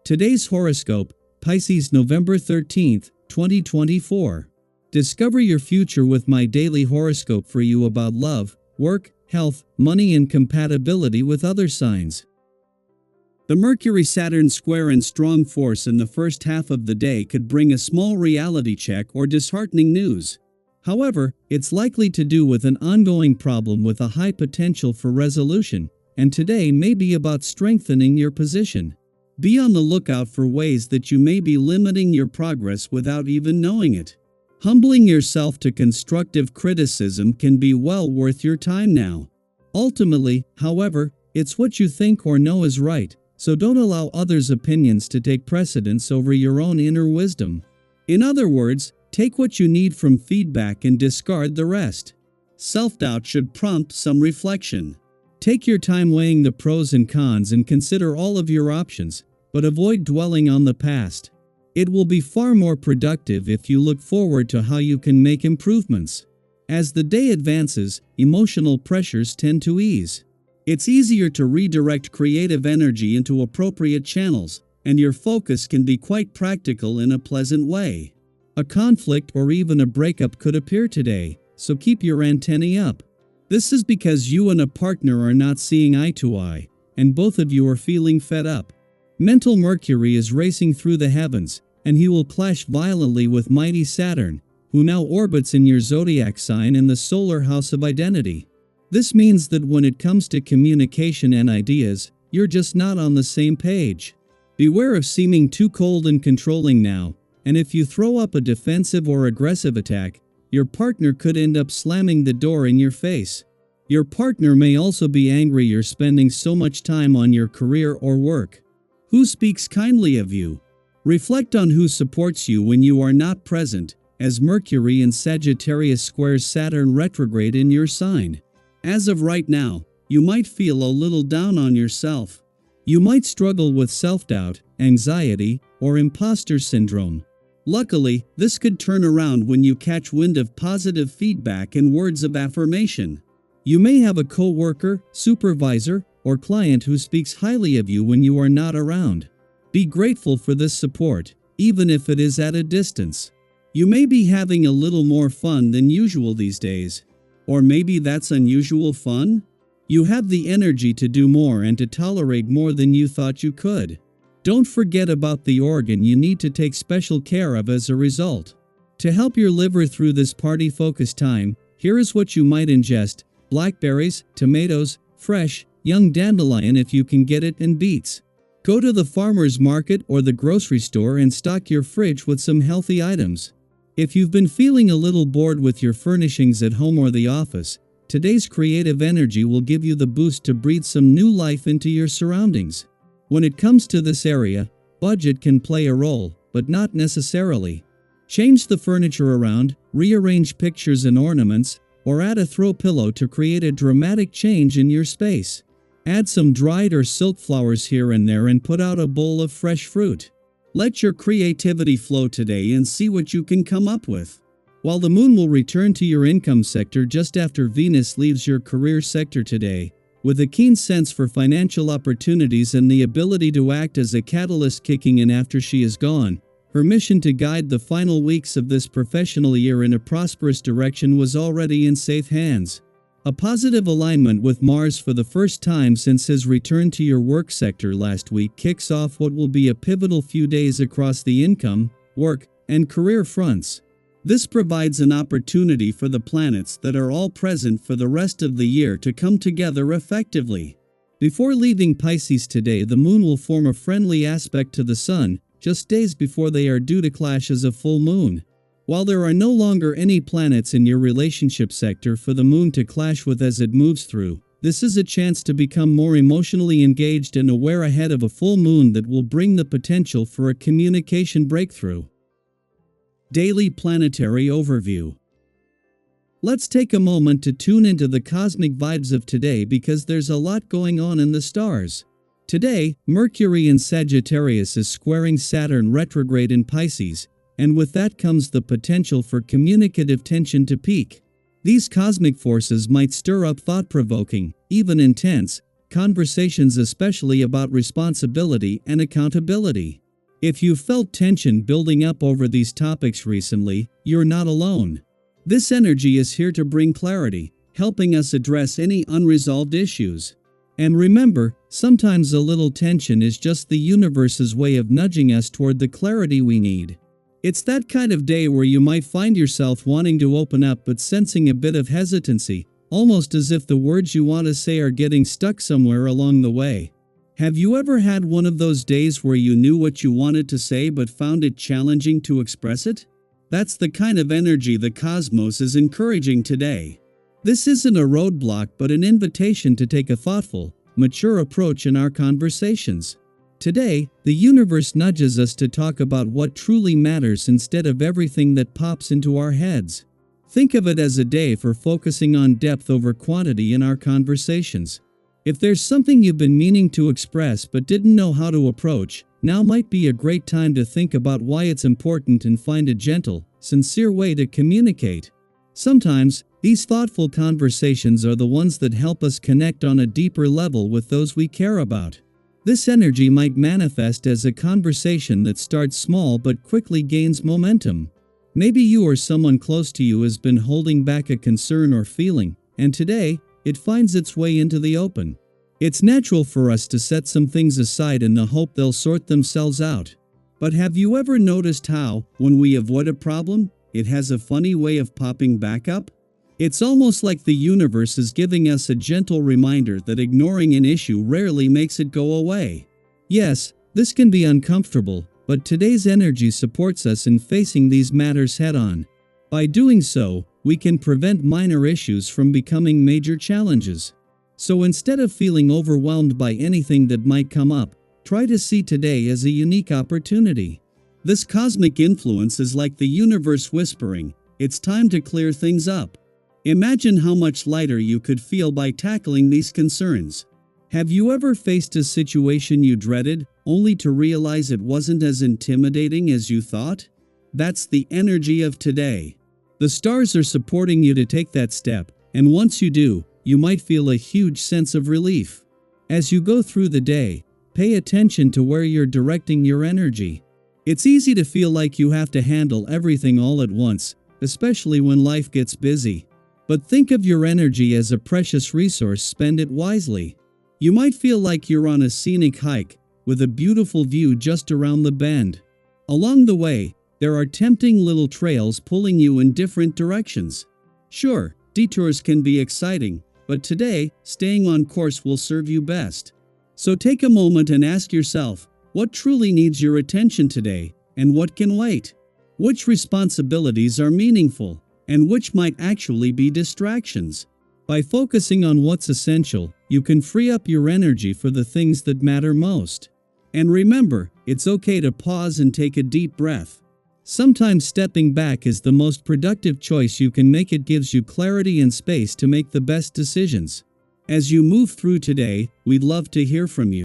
Today's horoscope, Pisces November 13th, 2024. Discover your future with my daily horoscope for you about love, work, health, money and compatibility with other signs. The Mercury-Saturn square in strong force in the first half of the day could bring a small reality check or disheartening news. However, it's likely to do with an ongoing problem with a high potential for resolution, and today may be about strengthening your position. Be on the lookout for ways that you may be limiting your progress without even knowing it. Humbling yourself to constructive criticism can be well worth your time now. Ultimately, however, it's what you think or know is right, so don't allow others' opinions to take precedence over your own inner wisdom. In other words, take what you need from feedback and discard the rest. Self-doubt should prompt some reflection. Take your time weighing the pros and cons and consider all of your options, but avoid dwelling on the past. It will be far more productive if you look forward to how you can make improvements. As the day advances, emotional pressures tend to ease. It's easier to redirect creative energy into appropriate channels, and your focus can be quite practical in a pleasant way. A conflict or even a breakup could appear today, so keep your antennae up. This is because you and a partner are not seeing eye to eye, and both of you are feeling fed up. Mental Mercury is racing through the heavens, and he will clash violently with mighty Saturn, who now orbits in your zodiac sign in the solar house of identity. This means that when it comes to communication and ideas, you're just not on the same page. Beware of seeming too cold and controlling now, and if you throw up a defensive or aggressive attack, your partner could end up slamming the door in your face. Your partner may also be angry you're spending so much time on your career or work. Who speaks kindly of you? Reflect on who supports you when you are not present, as Mercury in Sagittarius squares Saturn retrograde in your sign. As of right now, you might feel a little down on yourself. You might struggle with self-doubt, anxiety, or imposter syndrome. Luckily, this could turn around when you catch wind of positive feedback and words of affirmation. You may have a co-worker, supervisor, or client who speaks highly of you when you are not around. Be grateful for this support, even if it is at a distance. You may be having a little more fun than usual these days. Or maybe that's unusual fun? You have the energy to do more and to tolerate more than you thought you could. Don't forget about the organ you need to take special care of as a result. To help your liver through this party-focused time, here is what you might ingest: blackberries, tomatoes, fresh, young dandelion if you can get it, and beets. Go to the farmer's market or the grocery store and stock your fridge with some healthy items. If you've been feeling a little bored with your furnishings at home or the office, today's creative energy will give you the boost to breathe some new life into your surroundings. When it comes to this area, budget can play a role, but not necessarily. Change the furniture around, rearrange pictures and ornaments, or add a throw pillow to create a dramatic change in your space. Add some dried or silk flowers here and there and put out a bowl of fresh fruit. Let your creativity flow today and see what you can come up with. While the moon will return to your income sector just after Venus leaves your career sector today, with a keen sense for financial opportunities and the ability to act as a catalyst kicking in after she is gone, her mission to guide the final weeks of this professional year in a prosperous direction was already in safe hands. A positive alignment with Mars for the first time since his return to your work sector last week kicks off what will be a pivotal few days across the income, work, and career fronts. This provides an opportunity for the planets that are all present for the rest of the year to come together effectively. Before leaving Pisces today, the moon will form a friendly aspect to the sun, just days before they are due to clash as a full moon. While there are no longer any planets in your relationship sector for the moon to clash with as it moves through, this is a chance to become more emotionally engaged and aware ahead of a full moon that will bring the potential for a communication breakthrough. Daily Planetary Overview. Let's take a moment to tune into the cosmic vibes of today because there's a lot going on in the stars. Today, Mercury in Sagittarius is squaring Saturn retrograde in Pisces, and with that comes the potential for communicative tension to peak. These cosmic forces might stir up thought-provoking, even intense, conversations especially about responsibility and accountability. If you felt tension building up over these topics recently, you're not alone. This energy is here to bring clarity, helping us address any unresolved issues. And remember, sometimes a little tension is just the universe's way of nudging us toward the clarity we need. It's that kind of day where you might find yourself wanting to open up but sensing a bit of hesitancy, almost as if the words you want to say are getting stuck somewhere along the way. Have you ever had one of those days where you knew what you wanted to say but found it challenging to express it? That's the kind of energy the cosmos is encouraging today. This isn't a roadblock but an invitation to take a thoughtful, mature approach in our conversations. Today, the universe nudges us to talk about what truly matters instead of everything that pops into our heads. Think of it as a day for focusing on depth over quantity in our conversations. If there's something you've been meaning to express but didn't know how to approach, now might be a great time to think about why it's important and find a gentle, sincere way to communicate. Sometimes, these thoughtful conversations are the ones that help us connect on a deeper level with those we care about. This energy might manifest as a conversation that starts small but quickly gains momentum. Maybe you or someone close to you has been holding back a concern or feeling, and today, it finds its way into the open. It's natural for us to set some things aside in the hope they'll sort themselves out. But have you ever noticed how, when we avoid a problem, it has a funny way of popping back up? It's almost like the universe is giving us a gentle reminder that ignoring an issue rarely makes it go away. Yes, this can be uncomfortable, but today's energy supports us in facing these matters head-on. By doing so, we can prevent minor issues from becoming major challenges. So instead of feeling overwhelmed by anything that might come up, try to see today as a unique opportunity. This cosmic influence is like the universe whispering, "It's time to clear things up." Imagine how much lighter you could feel by tackling these concerns. Have you ever faced a situation you dreaded, only to realize it wasn't as intimidating as you thought? That's the energy of today. The stars are supporting you to take that step, and once you do, you might feel a huge sense of relief. As you go through the day, pay attention to where you're directing your energy. It's easy to feel like you have to handle everything all at once, especially when life gets busy. But think of your energy as a precious resource, spend it wisely. You might feel like you're on a scenic hike, with a beautiful view just around the bend. Along the way, there are tempting little trails pulling you in different directions. Sure, detours can be exciting, but today, staying on course will serve you best. So take a moment and ask yourself, what truly needs your attention today, and what can wait? Which responsibilities are meaningful, and which might actually be distractions? By focusing on what's essential, you can free up your energy for the things that matter most. And remember, it's okay to pause and take a deep breath. Sometimes stepping back is the most productive choice you can make. It gives you clarity and space to make the best decisions. As you move through today, we'd love to hear from you.